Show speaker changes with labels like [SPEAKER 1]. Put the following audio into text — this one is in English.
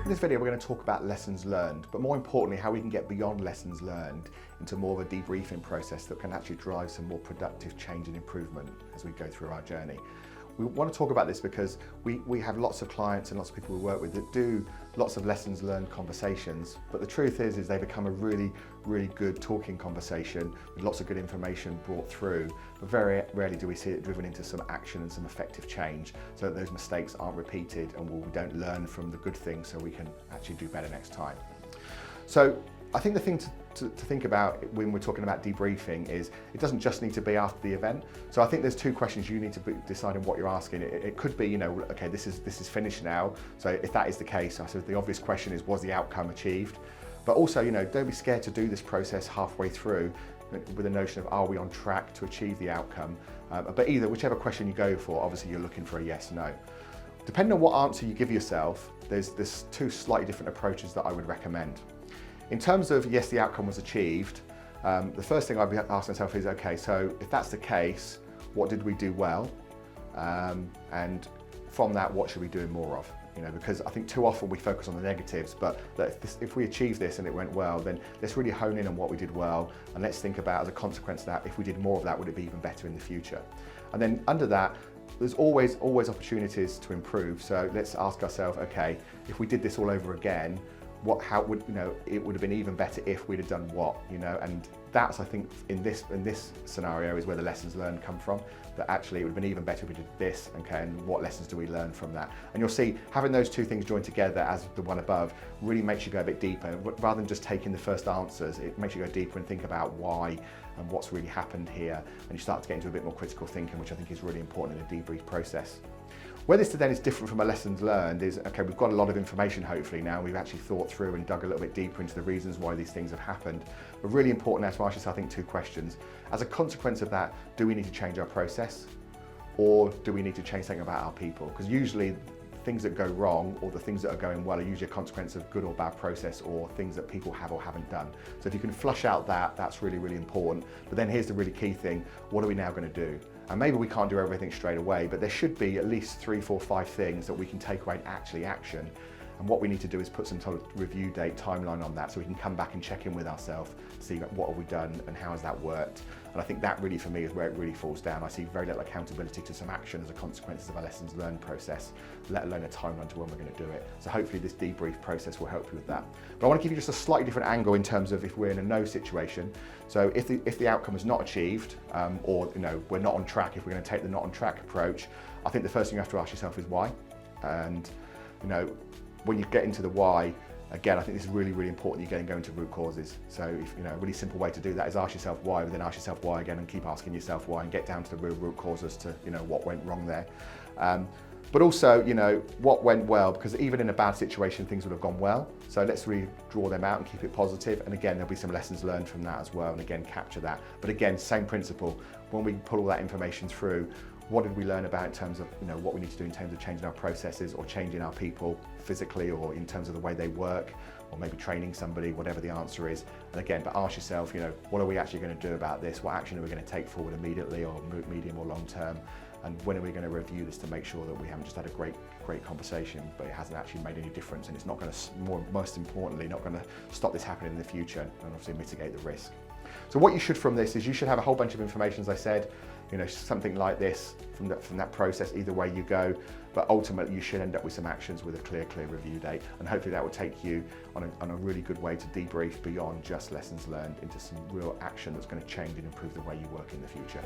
[SPEAKER 1] In this video, we're going to talk about lessons learned, but more importantly, how we can get beyond lessons learned into more of a debriefing process that can actually drive some more productive change and improvement as we go through our journey. We want to talk about this because we have lots of clients and lots of people we work with that do lots of lessons learned conversations, but the truth is they become a really good talking conversation with lots of good information brought through, but very rarely do we see it driven into some action and some effective change so that those mistakes aren't repeated and we don't learn from the good things so we can actually do better next time. So I think the thing to think about when we're talking about debriefing is it doesn't just need to be after the event. So I think there's two questions you need to be deciding what you're asking. It could be, okay, this is finished now. So if that is the case, I suppose the obvious question is, was the outcome achieved? But also, don't be scared to do this process halfway through with the notion of, are we on track to achieve the outcome? But whichever question you go for, obviously you're looking for a yes, no. Depending on what answer you give yourself, there's two slightly different approaches that I would recommend. In terms of, yes, the outcome was achieved, the first thing I'd be asking myself is, okay, so if that's the case, what did we do well? And from that, what should we do more of? Because I think too often we focus on the negatives, but if we achieve this and it went well, then let's really hone in on what we did well, and let's think about, as a consequence of that, if we did more of that, would it be even better in the future? And then under that, there's always opportunities to improve. So let's ask ourselves, okay, if we did this all over again, it would have been even better if we'd have done what, and that's, I think, in this scenario is where the lessons learned come from, that actually it would have been even better if we did this, okay, and what lessons do we learn from that? And you'll see having those two things joined together as the one above really makes you go a bit deeper. Rather than just taking the first answers, it makes you go deeper and think about why and what's really happened here, and you start to get into a bit more critical thinking, which I think is really important in a debrief process. Where this then is different from a lessons learned is, okay, we've got a lot of information hopefully now, we've actually thought through and dug a little bit deeper into the reasons why these things have happened. But really important now to ask yourself, I think, two questions. As a consequence of that, do we need to change our process? Or do we need to change something about our people? Because usually things that go wrong or the things that are going well are usually a consequence of good or bad process or things that people have or haven't done. So if you can flush out that, that's really important. But then here's the really key thing, what are we now going to do? And maybe we can't do everything straight away, but there should be at least 3, 4, 5 things that we can take away and actually action. And what we need to do is put some sort of review date timeline on that so we can come back and check in with ourselves, see what have we done and how has that worked. And I think that really, for me, is where it really falls down. I see very little accountability to some action as a consequence of a lessons learned process, let alone a timeline to when we're going to do it. So hopefully this debrief process will help you with that. But I want to give you just a slightly different angle in terms of if we're in a no situation. So if the outcome is not achieved, or we're not on track, if we're going to take the not on track approach, I think the first thing you have to ask yourself is why. And when you get into the why, again, I think this is really important. You go into root causes. So a really simple way to do that is ask yourself why, but then ask yourself why again, and keep asking yourself why, and get down to the real root causes to what went wrong there. But also, what went well, because even in a bad situation, things would have gone well. So let's really draw them out and keep it positive. And again, there'll be some lessons learned from that as well. And again, capture that. But again, same principle. When we pull all that information through, what did we learn about in terms of what we need to do in terms of changing our processes or changing our people physically or in terms of the way they work, or maybe training somebody, whatever the answer is. And again, but ask yourself, what are we actually going to do about this? What action are we going to take forward immediately or medium or long term? And when are we going to review this to make sure that we haven't just had a great conversation, but it hasn't actually made any difference, and it's not going to, most importantly, not going to stop this happening in the future and obviously mitigate the risk. So what you should from this is you should have a whole bunch of information, as I said, something like this from that process, either way you go, but ultimately you should end up with some actions with a clear review date, and hopefully that will take you on a really good way to debrief beyond just lessons learned into some real action that's going to change and improve the way you work in the future.